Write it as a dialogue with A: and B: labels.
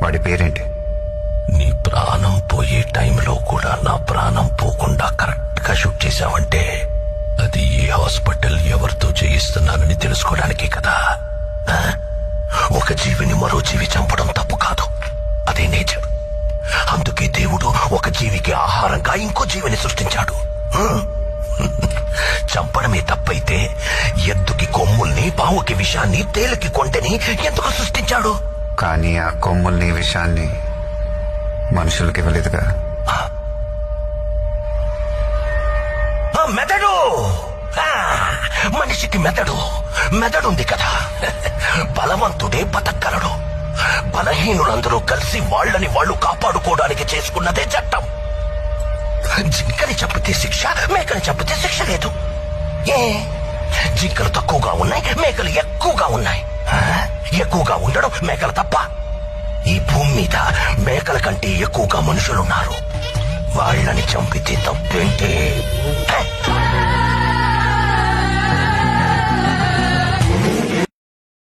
A: వాడి పేరేంటి?
B: నీ ప్రాణం పోయే టైంలో కూడా నా ప్రాణం పోకుండా కరెక్ట్ గా షూట్ చేశావంటే అది ఏ హాస్పిటల్ ఎవరితో చేయిస్తున్నానని తెలుసుకోవడానికే కదా. ఆ? ఒక జీవిని మరో జీవి చంపడం తప్పు కాదు, అదే నేచర్. అందుకే దేవుడు ఒక జీవికి ఆహారంగా ఇంకో జీవిని సృష్టించాడు. చంపడమే తప్పైతే ఎద్దుకి కొమ్ముల్ని, పావుకి విషాన్ని, తేలికి కొంటెని ఎందుకు సృష్టించాడు?
A: కానీ ఆ కొమ్ముల్ని, విషాన్ని మనుషులకి ఇవ్వలేదుగా.
B: మెదడు, మనిషికి మెదడుంది కదా. బలవంతుడే బతకగలడు. బలహీనులందరూ కలిసి వాళ్ళని వాళ్ళు కాపాడుకోవడానికి చేసుకున్నదే చట్టం. జింకని చంపితే శిక్ష, మేకని చంపితే శిక్ష లేదు. ఏ జింకలు తక్కువగా ఉన్నాయి, మేకలు ఎక్కువగా ఉన్నాయి. ఎక్కువగా ఉండడం మేకలు తప్ప? ఈ భూమి మీద మేకల కంటే ఎక్కువగా మనుషులున్నారు. వాళ్ళని చంపితే తప్పేంటి?